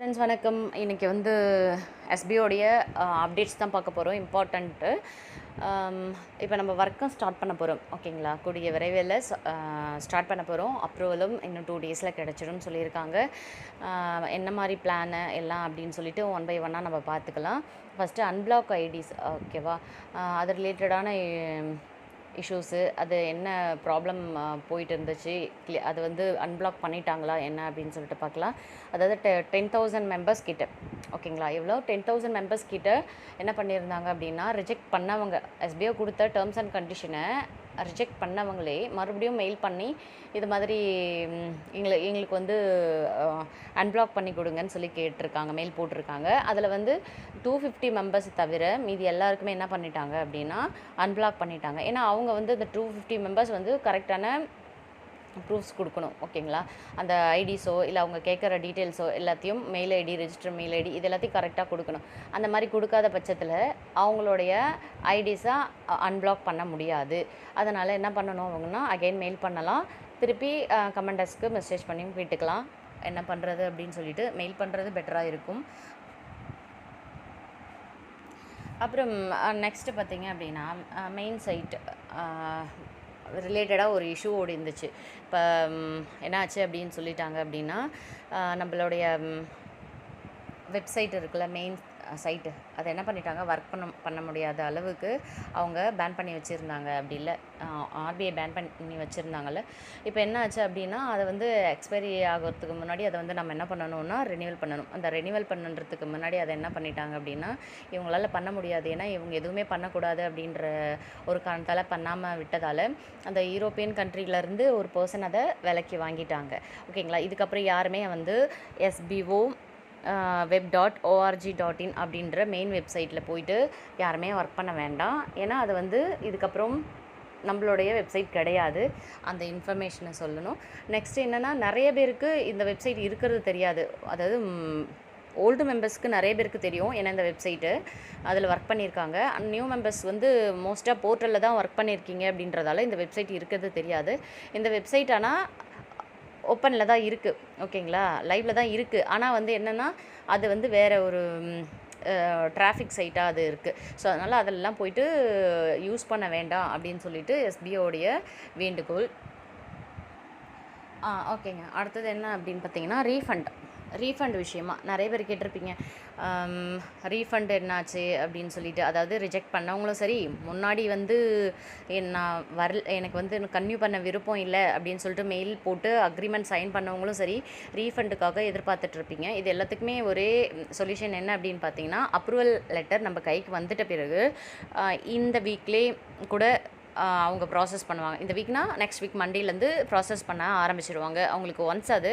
Friends வணக்கம். இன்றைக்கி வந்து எஸ்பிஓடைய அப்டேட்ஸ் தான் பார்க்க போகிறோம். இம்பார்ட்டண்ட்டு. இப்போ நம்ம ஒர்க்கும் ஸ்டார்ட் பண்ண போகிறோம். ஓகேங்களா? கூடிய விரைவில் ஸ்டார்ட் பண்ண போகிறோம். அப்ரூவலும் இன்னும் 2 டேஸில் கிடச்சிடும்னு சொல்லியிருக்காங்க. என்ன மாதிரி பிளானு எல்லாம் அப்படின்னு சொல்லிட்டு ஒன் பை ஒன்னாக நம்ம பார்த்துக்கலாம். ஃபஸ்ட்டு அன்பிளாக் ஐடிஸ், ஓகேவா? அது ரிலேட்டடான இஷ்யூஸு, அது என்ன ப்ராப்ளம் போயிட்டு இருந்துச்சு, அது வந்து அன்பிளாக் பண்ணிட்டாங்களா என்ன அப்படின்னு சொல்லிட்டு பார்க்கலாம். அதாவது 10,000 மெம்பர்ஸ் கிட்ட, ஓகேங்களா? இவ்வளோ 10,000 மெம்பர்ஸ் கிட்ட என்ன பண்ணியிருந்தாங்க அப்படின்னா, ரிஜெக்ட் பண்ணவங்க எஸ்பிஓ கொடுத்த டேர்ம்ஸ் அண்ட் கண்டிஷனை ரிஜெக்ட் பண்ணவங்களே மறுபடியும் மெயில் பண்ணி இது மாதிரி எங்களுக்கு வந்து அன்பிளாக் பண்ணி கொடுங்கன்னு சொல்லி கேட்டிருக்காங்க, மெயில் போட்டிருக்காங்க. அதில் வந்து 250 மெம்பர்ஸ் தவிர மீதி எல்லாருக்குமே என்ன பண்ணிட்டாங்க அப்படின்னா அன்பிளாக் பண்ணிட்டாங்க. ஏன்னா அவங்க வந்து இந்த 250 மெம்பர்ஸ் வந்து கரெக்டான ப்ரூஃப்ஸ் கொடுக்கணும், ஓகேங்களா? அந்த ஐடிஸோ இல்லை அவங்க கேட்குற டீட்டெயில்ஸோ எல்லாத்தையும் mail ID, register mail ID, இது எல்லாத்தையும் கரெக்டாக கொடுக்கணும். அந்த மாதிரி கொடுக்காத பட்சத்தில் அவங்களுடைய ஐடிஸை அன்பிளாக் பண்ண முடியாது. அதனால் என்ன பண்ணணும் அவங்கன்னா, அகைன் மெயில் பண்ணலாம், திருப்பி கமெண்டர்ஸ்க்கு மெசேஜ் பண்ணி கேட்டுக்கலாம் என்ன பண்ணுறது அப்படின்னு சொல்லிட்டு. மெயில் பண்ணுறது பெட்டராக இருக்கும். அப்புறம் நெக்ஸ்ட்டு பார்த்திங்க அப்படின்னா, மெயின் சைட் ரிலேட்டடாக ஒரு இஷ்யூ ஓடி இருந்துச்சு. இப்போ என்னாச்சு அப்படின்னு சொல்லிட்டாங்க அப்படின்னா, நம்மளுடைய வெப்சைட் இருக்குல்ல, மெயின் சைட்டு, அதை என்ன பண்ணிட்டாங்க, ஒர்க் பண்ண முடியாத அளவுக்கு அவங்க பேன் பண்ணி வச்சுருந்தாங்க. அப்படி இல்லை, ஆர்பிஐ பேன் பண்ணி வச்சுருந்தாங்கல்ல. இப்போ என்ன ஆச்சு அப்படின்னா, அதை வந்து எக்ஸ்பைரி ஆகிறதுக்கு முன்னாடி அதை வந்து நம்ம என்ன பண்ணணும்னா ரினிவல் பண்ணணும். அந்த ரினிவல் பண்ணுறதுக்கு முன்னாடி அதை என்ன பண்ணிட்டாங்க அப்படின்னா, இவங்களால் பண்ண முடியாது, ஏன்னா இவங்க எதுவுமே பண்ணக்கூடாது அப்படின்ற ஒரு காரணத்தால் பண்ணாமல் விட்டதால் அந்த யூரோப்பியன் கண்ட்ரியிலேருந்து ஒரு பர்சன் அதை விலைக்கு வாங்கிட்டாங்க, ஓகேங்களா? இதுக்கப்புறம் யாருமே வந்து எஸ்பிஓ web.org.in அப்படின்ற மெயின் வெப்சைட்டில் போயிட்டு யாருமே ஒர்க் பண்ண வேண்டாம். ஏன்னா அது வந்து இதுக்கப்புறம் நம்மளுடைய வெப்சைட் கிடையாது. அந்த இன்ஃபர்மேஷனை சொல்லணும். நெக்ஸ்ட் என்னென்னா, நிறைய பேருக்கு இந்த வெப்சைட் இருக்கிறது தெரியாது. அதாவது ஓல்டு மெம்பர்ஸ்க்கு நிறைய பேருக்கு தெரியும், ஏன்னா இந்த வெப்சைட்டு அதில் ஒர்க் பண்ணியிருக்காங்க. நியூ மெம்பர்ஸ் வந்து மோஸ்ட்டாக போர்ட்டலில் தான் ஒர்க் பண்ணியிருக்கீங்க அப்படின்றதால இந்த வெப்சைட் இருக்கிறது தெரியாது. இந்த வெப்சைட் ஆனால் ஓப்பனில் தான் இருக்குது, ஓகேங்களா? லைவில் தான் இருக்குது. ஆனால் வந்து என்னென்னா, அது வந்து வேறு ஒரு டிராஃபிக் சைட்டாக அது இருக்குது. ஸோ அதனால் அதெல்லாம் போயிட்டு யூஸ் பண்ண வேண்டாம் அப்படின்னு சொல்லிட்டு எஸ்பிஓடைய வேண்டுகோள். ஓகேங்க. அடுத்தது என்ன அப்படின்னு பார்த்தீங்கன்னா, ரீஃபண்ட் விஷயமா நிறைய பேர் கேட்டிருப்பீங்க, ரீஃபண்ட் என்னாச்சு அப்படின்னு சொல்லிட்டு. அதாவது ரிஜெக்ட் பண்ணவங்களும் சரி, முன்னாடி வந்து நான் எனக்கு வந்து கன்டினியூ பண்ண விருப்பம் இல்லை அப்படின்னு சொல்லிட்டு மெயில் போட்டு அக்ரிமெண்ட் சைன் பண்ணவங்களும் சரி, ரீஃபண்டுக்காக எதிர்பார்த்துட்ருப்பீங்க. இது எல்லாத்துக்குமே ஒரே சொல்யூஷன் என்ன அப்படின்னு பார்த்தீங்கன்னா, அப்ரூவல் லெட்டர் நம்ம கைக்கு வந்துட்ட பிறகு இந்த வீக்லேயே கூட அவங்க ப்ராசஸ் பண்ணுவாங்க. இந்த வீக்னா நெக்ஸ்ட் வீக் மண்டேலேருந்து ப்ராசஸ் பண்ண ஆரம்பிச்சிடுவாங்க, அவங்களுக்கு ஒன்ஸ் அது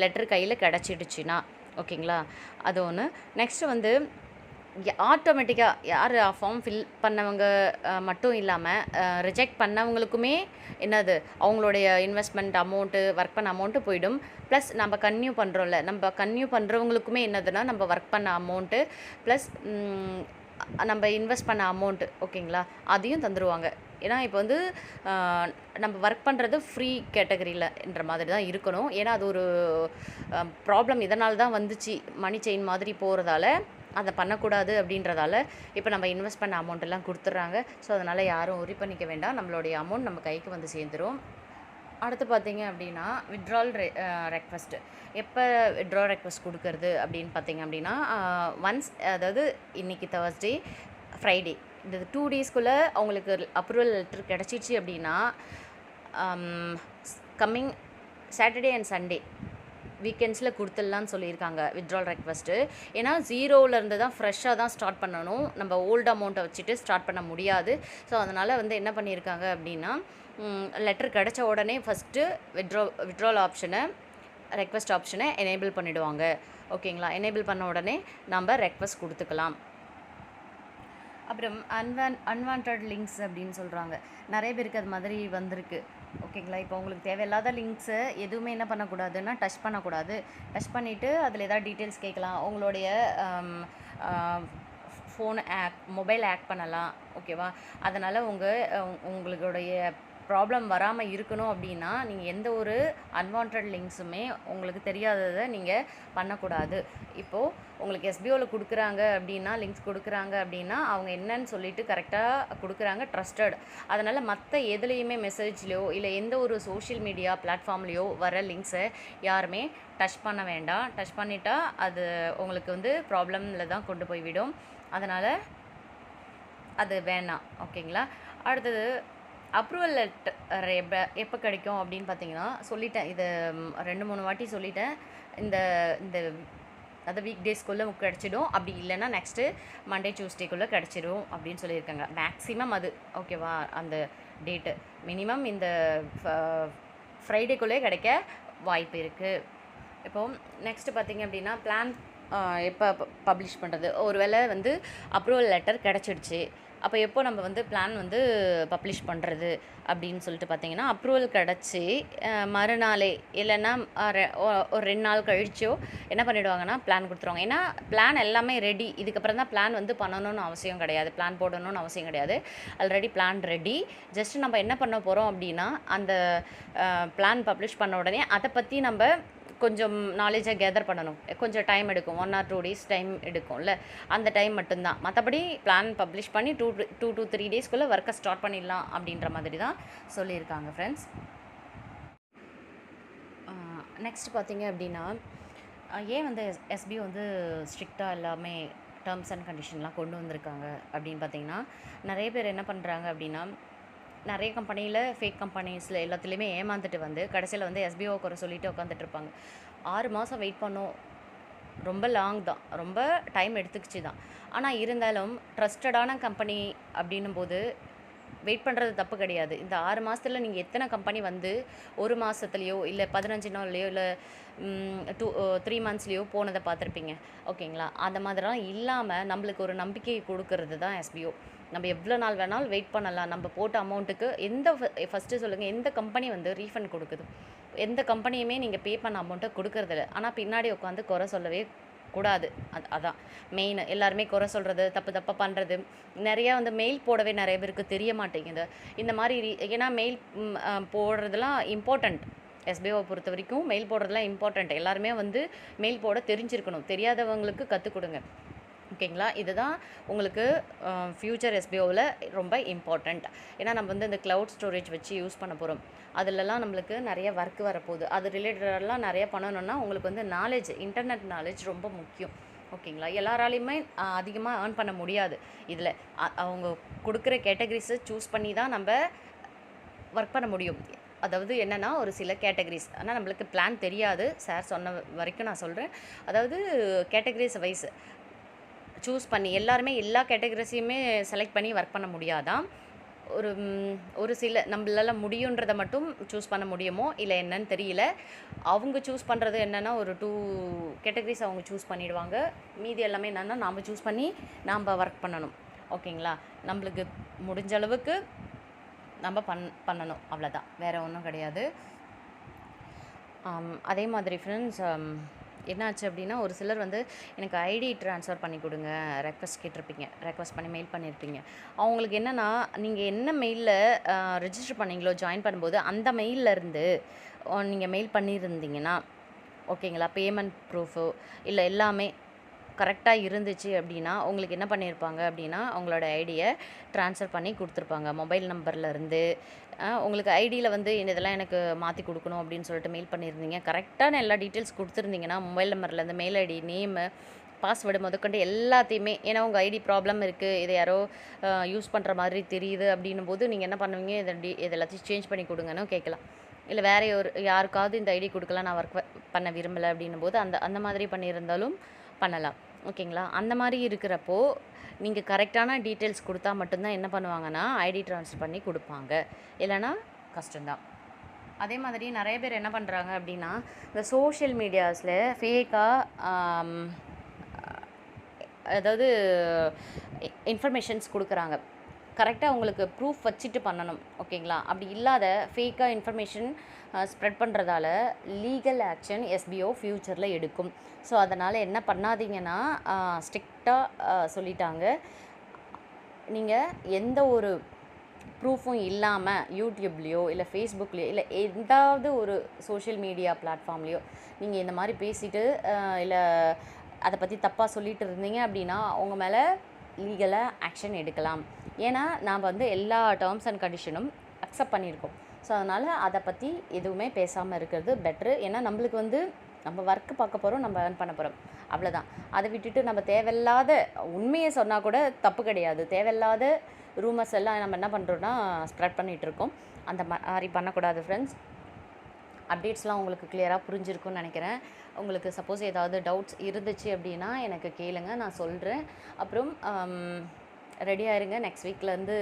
லெட்டர் கையில் கிடச்சிடுச்சுன்னா, ஓகேங்களா? அது ஒன்று. நெக்ஸ்ட்டு வந்து ஆட்டோமேட்டிக்காக யார் ஃபார்ம் ஃபில் பண்ணவங்க மட்டும் இல்லாமல் ரிஜெக்ட் பண்ணவங்களுக்குமே என்னது, அவங்களுடைய இன்வெஸ்ட்மெண்ட் அமௌண்ட்டு, ஒர்க் பண்ண அமௌண்ட்டு போயிடும். ப்ளஸ் நம்ம கன்டினியூ பண்ணுறோம்ல, நம்ம கன்டினியூ பண்ணுறவங்களுக்குமே என்னதுன்னா, நம்ம ஒர்க் பண்ண அமௌண்ட்டு ப்ளஸ் நம்ம இன்வெஸ்ட் பண்ண அமௌண்ட்டு, ஓகேங்களா, அதையும் தந்துடுவாங்க. ஏன்னா இப்போ வந்து நம்ம ஒர்க் பண்ணுறது ஃப்ரீ கேட்டகரியில்ன்ற மாதிரி தான் இருக்கணும். ஏன்னா அது ஒரு ப்ராப்ளம் இதனால தான் வந்துச்சு, மணி செயின் மாதிரி போகிறதால அதை பண்ணக்கூடாது அப்படின்றதால இப்போ நம்ம இன்வெஸ்ட் பண்ண அமௌண்ட் எல்லாம் கொடுத்துட்றாங்க. ஸோ அதனால் யாரும் ஒரி பண்ணிக்க வேண்டாம், நம்மளுடைய அமௌண்ட் நம்ம கைக்கு வந்து சேர்ந்துடும். அடுத்து பார்த்தீங்க அப்படின்னா, வித்ட்ரால் ரெக்வஸ்ட்டு எப்போ வித்ட்ரா ரெக்வஸ்ட் கொடுக்கறது அப்படின்னு பார்த்தீங்க அப்படின்னா, ஒன்ஸ், அதாவது இன்றைக்கி தேர்ஸ்டே, ஃப்ரைடே, இந்த 2 டேஸ்க்குள்ளே அவங்களுக்கு அப்ரூவல் லெட்டர் கிடச்சிச்சு அப்படின்னா, கம்மிங் சாட்டர்டே அண்ட் சண்டே வீக்கெண்ட்ஸில் கொடுத்துடலான்னு சொல்லியிருக்காங்க வித்ட்ரால் ரெக்வஸ்ட்டு. ஏன்னா 0லேருந்து தான் ஃப்ரெஷ்ஷாக தான் ஸ்டார்ட் பண்ணணும், நம்ம ஓல்டு அமௌண்ட்டை வச்சுட்டு ஸ்டார்ட் பண்ண முடியாது. ஸோ அதனால் வந்து என்ன பண்ணியிருக்காங்க அப்படின்னா, லெட்டர் கிடச்ச உடனே ஃபஸ்ட்டு வித்ட்ரால் ஆப்ஷனை, ரெக்வஸ்ட் ஆப்ஷனை எனேபிள் பண்ணிவிடுவாங்க, ஓகேங்களா? எனேபிள் பண்ண உடனே நம்ம ரெக்வஸ்ட் கொடுத்துக்கலாம். அப்புறம் அன்வான்ட் லிங்க்ஸ் அப்படின்னு சொல்கிறாங்க, நிறைய பேருக்கு அது மாதிரி வந்திருக்கு, ஓகேங்களா? இப்போ உங்களுக்கு தேவையில்லாத லிங்க்ஸை எதுவுமே என்ன பண்ணக்கூடாதுன்னா டச் பண்ணக்கூடாது. டச் பண்ணிவிட்டு அதில் ஏதாவது டீட்டெயில்ஸ் கேட்கலாம், உங்களுடைய ஃபோன் மொபைல் ஹேக் பண்ணலாம், ஓகேவா? அதனால் உங்களுடைய ப்ராப்ளம் வராமல் இருக்கணும் அப்படின்னா நீங்கள் எந்த ஒரு அன்வான்ட் லிங்க்ஸுமே உங்களுக்கு தெரியாததை நீங்கள் பண்ணக்கூடாது. இப்போது உங்களுக்கு எஸ்பிஓவில் கொடுக்குறாங்க அப்படின்னா, லிங்க்ஸ் கொடுக்குறாங்க அப்படின்னா அவங்க என்னன்னு சொல்லிட்டு கரெக்டாக கொடுக்குறாங்க, ட்ரஸ்டட். அதனால் மற்ற எதுலேயுமே மெசேஜ்லையோ இல்லை எந்த ஒரு சோஷியல் மீடியா பிளாட்ஃபார்ம்லேயோ வர லிங்க்ஸை யாருமே டச் பண்ண வேண்டாம். டச் பண்ணிட்டா அது உங்களுக்கு வந்து ப்ராப்ளமில் தான் கொண்டு போய் விடும். அதனால் அது வேணாம். ஓகேங்களா? அடுத்தது அப்ரூவல் லெட்டர் எப்போ கிடைக்கும் அப்படின்னு பார்த்தீங்கன்னா, சொல்லிட்டேன். இதை 2-3 வாட்டி சொல்லிட்டேன். இந்த இந்த அது வீக் டேஸ்க்குள்ளே கிடச்சிடும். அப்படி இல்லைன்னா நெக்ஸ்ட்டு மண்டே டியூஸ்டேக்குள்ளே கிடச்சிடும் அப்படின்னு சொல்லியிருக்காங்க. மேக்ஸிமம் அது ஓகேவா? அந்த டேட்டு மினிமம் இந்த ஃப்ரைடேக்குள்ளே கிடைக்க வாய்ப்பு இருக்குது. இப்போது நெக்ஸ்ட்டு பார்த்திங்க அப்படின்னா, பிளான் எப்போ பப்ளிஷ் பண்ணுறது? ஒரு வேளை வந்து அப்ரூவல் லெட்டர் கிடச்சிடுச்சு, அப்போ எப்போ நம்ம வந்து பிளான் வந்து பப்ளிஷ் பண்ணுறது அப்படின்னு சொல்லிட்டு பார்த்தீங்கன்னா, அப்ரூவல் கிடச்சி மறுநாளே இல்லைன்னா ஒரு 2 நாள் கழிச்சோ என்ன பண்ணிவிடுவாங்கன்னா பிளான் கொடுத்துருவாங்க. ஏன்னா பிளான் எல்லாமே ரெடி. இதுக்கப்புறம் தான் பிளான் வந்து பண்ணணும்னு அவசியம் கிடையாது, பிளான் போடணும்னு அவசியம் கிடையாது. Already plan ready. ஜஸ்ட் நம்ம என்ன பண்ண போகிறோம் அப்படின்னா, அந்த பிளான் பப்ளிஷ் பண்ண உடனே அதை பற்றி நம்ம கொஞ்சம் நாலேஜை கேதர் பண்ணணும். கொஞ்சம் டைம் எடுக்கும், 1 or 2 days டைம் எடுக்கும்ல, அந்த டைம் மட்டும்தான். மற்றபடி பிளான் பப்ளிஷ் பண்ணி 2 to 3 daysக்குள்ளே ஒர்க்கை ஸ்டார்ட் பண்ணிடலாம் அப்படின்ற மாதிரி தான் சொல்லியிருக்காங்க ஃப்ரெண்ட்ஸ். நெக்ஸ்ட் பார்த்தீங்க அப்படின்னா, ஏன் வந்து எஸ்பி வந்து ஸ்ட்ரிக்டாக எல்லாமே டேர்ம்ஸ் அண்ட் கண்டிஷன்லாம் கொண்டு வந்திருக்காங்க அப்படின்னு பார்த்தீங்கன்னா, நிறைய பேர் என்ன பண்ணுறாங்க அப்படின்னா, நிறைய கம்பெனியில் ஃபேக் கம்பெனிஸில் எல்லாத்துலேயுமே ஏமாந்துட்டு வந்து கடைசியில் வந்து எஸ்பிஓ குறை சொல்லிட்டு உட்காந்துட்ருப்பாங்க. 6 மாதம் வெயிட் பண்ணோம், ரொம்ப லாங் தான், ரொம்ப டைம் எடுத்துக்கிச்சு தான். ஆனால் இருந்தாலும் ட்ரஸ்டடான கம்பெனி அப்படின்னும் போது வெயிட் பண்ணுறது தப்பு கிடையாது. இந்த 6 மாதத்தில் நீங்கள் எத்தனை கம்பெனி வந்து 1 மாதத்துலேயோ இல்லை 15 நாள்லையோ இல்லை 3 monthsலேயோ போனதை பார்த்துருப்பீங்க. ஓகேங்களா? அந்த மாதிரிலாம் இல்லாமல் நம்மளுக்கு ஒரு நம்பிக்கை கொடுக்கறது தான் எஸ்பிஓ. நம்ம எவ்வளோ நாள் வேணாலும் வெயிட் பண்ணலாம். நம்ம போட்ட அமௌண்ட்டுக்கு ஃபஸ்ட்டு சொல்லுங்கள், எந்த கம்பெனி வந்து ரீஃபண்ட் கொடுக்குது? எந்த கம்பெனியுமே நீங்கள் பே பண்ண அமௌண்ட்டை கொடுக்கறதில்ல. ஆனால் பின்னாடி உட்காந்து குறை சொல்லவே கூடாது. அதான் மெயின். எல்லாருமே குறை சொல்கிறது, தப்பாக பண்ணுறது. நிறையா வந்து மெயில் போடவே நிறைய பேருக்கு தெரிய மாட்டேங்குது. இந்த மாதிரி ஏன்னா மெயில் போடுறதுலாம் இம்பார்ட்டண்ட். எஸ்பிஓவை பொறுத்த வரைக்கும் மெயில் போடுறதுலாம் இம்பார்ட்டண்ட். எல்லாருமே வந்து மெயில் போட தெரிஞ்சிருக்கணும். தெரியாதவங்களுக்கு கற்றுக் கொடுங்க. ஓகேங்களா? இதுதான் உங்களுக்கு ஃப்யூச்சர் எஸ்பிஓவில் ரொம்ப இம்பார்ட்டண்ட். ஏன்னா நம்ம வந்து இந்த க்ளவுட் ஸ்டோரேஜ் வச்சு யூஸ் பண்ண போகிறோம். அதிலலாம் நம்மளுக்கு நிறைய ஒர்க் வரப்போகுது. அது ரிலேட்டடெல்லாம் நிறைய பண்ணணுன்னா உங்களுக்கு வந்து நாலேஜ், இன்டர்நெட் நாலேஜ் ரொம்ப முக்கியம். ஓகேங்களா? எல்லாராலையுமே அதிகமாக ஏர்ன் பண்ண முடியாது. இதில் அவங்க கொடுக்குற கேட்டகரிஸை சூஸ் பண்ணி தான் நம்ம ஒர்க் பண்ண முடியும். அதாவது என்னென்னா, ஒரு சில கேட்டகரிஸ் ஆனால் நம்மளுக்கு பிளான் தெரியாது. சார் சொன்ன வரைக்கும் நான் சொல்கிறேன். அதாவது கேட்டகரிஸ் வைஸ் சூஸ் பண்ணி எல்லாருமே எல்லா கேட்டகரிஸையுமே செலக்ட் பண்ணி ஒர்க் பண்ண முடியாதான். ஒரு சில நம்மளால முடியுன்றதை மட்டும் சூஸ் பண்ண முடியுமோ இல்லை என்னன்னு தெரியல. அவங்க சூஸ் பண்ணுறது என்னென்னா, ஒரு 2 கேட்டகரிஸ் அவங்க சூஸ் பண்ணிவிடுவாங்க. மீதி எல்லாமே என்னென்னா நாம் சூஸ் பண்ணி நாம் ஒர்க் பண்ணணும். ஓகேங்களா? நம்மளுக்கு முடிஞ்ச அளவுக்கு நம்ம பண்ணணும், அவ்வளோதான், வேறு ஒன்றும் கிடையாது. அதே மாதிரி ஃப்ரெண்ட்ஸ், என்னாச்சு அப்படின்னா, ஒரு சிலர் வந்து எனக்கு ஐடி ட்ரான்ஸ்ஃபர் பண்ணி கொடுங்க ரெக்வஸ்ட் கேட்டிருப்பீங்க, ரெக்வஸ்ட் பண்ணி மெயில் பண்ணியிருப்பீங்க. அவங்களுக்கு என்னென்னா, நீங்கள் என்ன மெயிலில் ரெஜிஸ்டர் பண்ணீங்களோ ஜாயின் பண்ணும்போது அந்த மெயிலிருந்து நீங்கள் மெயில் பண்ணியிருந்தீங்கன்னா, ஓகேங்களா, பேமெண்ட் ப்ரூஃபோ இல்லை எல்லாமே கரெக்டாக இருந்துச்சு அப்படின்னா உங்களுக்கு என்ன பண்ணியிருப்பாங்க அப்படின்னா, உங்களோட ஐடியை ட்ரான்ஸ்ஃபர் பண்ணி கொடுத்துருப்பாங்க. மொபைல் நம்பர்லேருந்து உங்களுக்கு ஐடியில் வந்து இதெல்லாம் எனக்கு மாற்றி கொடுக்கணும் அப்படின்னு சொல்லிட்டு மெயில் பண்ணியிருந்தீங்க. கரெக்டான எல்லா டீட்டெயில்ஸ் கொடுத்துருந்தீங்கன்னா, மொபைல் நம்பர்லேருந்து மெயில் ஐடி, நேமு, பாஸ்வேர்டு முதற்கொண்டு எல்லாத்தையுமே, ஏன்னா உங்கள் ஐடி ப்ராப்ளம் இருக்குது, இதை யாரோ யூஸ் பண்ணுற மாதிரி தெரியுது அப்படின்னும் போது நீங்கள் என்ன பண்ணுவீங்க, இது எல்லாத்தையும் சேஞ்ச் பண்ணி கொடுங்கன்னு கேட்கலாம். இல்லை வேறு யாருக்காவது இந்த ஐடி கொடுக்கலாம், நான் ஒர்க் பண்ண விரும்பலை அப்படின்னும் போது அந்த மாதிரி பண்ணியிருந்தாலும் பண்ணலாம். ஓகேங்களா? அந்த மாதிரி இருக்கிறப்போ நீங்கள் கரெக்டான டீட்டெயில்ஸ் கொடுத்தா மட்டும்தான் என்ன பண்ணுவாங்கன்னா ஐடி ட்ரான்ஸ்ஃபர் பண்ணி கொடுப்பாங்க. இல்லைனா கஷ்டம்தான். அதே மாதிரி நிறைய பேர் என்ன பண்ணுறாங்க அப்படின்னா, இந்த சோஷியல் மீடியாஸில் ஃபேக்காக அதாவது இன்ஃபர்மேஷன்ஸ் கொடுக்குறாங்க. கரெக்டாக உங்களுக்கு ப்ரூஃப் வச்சுட்டு பண்ணணும். ஓகேங்களா? அப்படி இல்லாத ஃபேக்காக இன்ஃபர்மேஷன் ஸ்ப்ரெட் பண்ணுறதால லீகல் ஆக்ஷன் எஸ்பிஓ ஃப்யூச்சரில் எடுக்கும். ஸோ அதனால் என்ன பண்ணாதீங்கன்னா, ஸ்ட்ரிக்டாக சொல்லிட்டாங்க. நீங்கள் எந்த ஒரு ப்ரூஃபும் இல்லாமல் யூடியூப்லேயோ இல்லை ஃபேஸ்புக்லேயோ இல்லை எந்தாவது ஒரு சோஷியல் மீடியா பிளாட்ஃபார்ம்லேயோ நீங்கள் இந்த மாதிரி பேசிட்டு இல்லை அதை பற்றி தப்பாக சொல்லிட்டு இருந்தீங்க அப்படின்னா அவங்க மேலே லீகலாக ஆக்ஷன் எடுக்கலாம். ஏன்னா நாம் வந்து எல்லா டேர்ம்ஸ் அண்ட் கண்டிஷனும் அக்செப்ட் பண்ணியிருக்கோம். ஸோ அதனால் அதை பற்றி எதுவுமே பேசாமல் இருக்கிறது பெட்ரு. ஏன்னா நம்மளுக்கு வந்து நம்ம ஒர்க்கு பார்க்க போகிறோம், நம்ம ஏர்ன் பண்ண போகிறோம், அவ்வளோதான். அதை விட்டுட்டு நம்ம தேவையில்லாத உண்மையை சொன்னால் கூட தப்பு கிடையாது, தேவையில்லாத ரூமர்ஸ் எல்லாம் நம்ம என்ன பண்ணுறோன்னா ஸ்ப்ரெட் பண்ணிகிட்டு இருக்கோம். அந்த மாதிரி பண்ணக்கூடாது ஃப்ரெண்ட்ஸ். அப்டேட்ஸ்லாம் உங்களுக்கு கிளியராக புரிஞ்சிருக்கும்னு நினைக்கிறேன். உங்களுக்கு சப்போஸ் ஏதாவது டவுட்ஸ் இருந்துச்சு அப்படின்னா எனக்கு கேளுங்க, நான் சொல்கிறேன். அப்புறம் ரெடியாக இருங்க. நெக்ஸ்ட் வீக்லேருந்து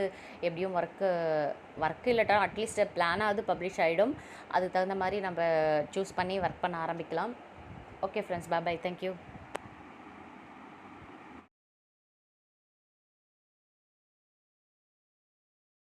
எப்படியும் ஒர்க்கு இல்லாட்டா அட்லீஸ்ட் பிளானாவது பப்ளிஷ் ஆகிடும். அதுக்கு தகுந்த மாதிரி நம்ம சூஸ் பண்ணி ஒர்க் பண்ண ஆரம்பிக்கலாம். ஓகே ஃப்ரெண்ட்ஸ், பாய் பாய், தேங்க்யூ.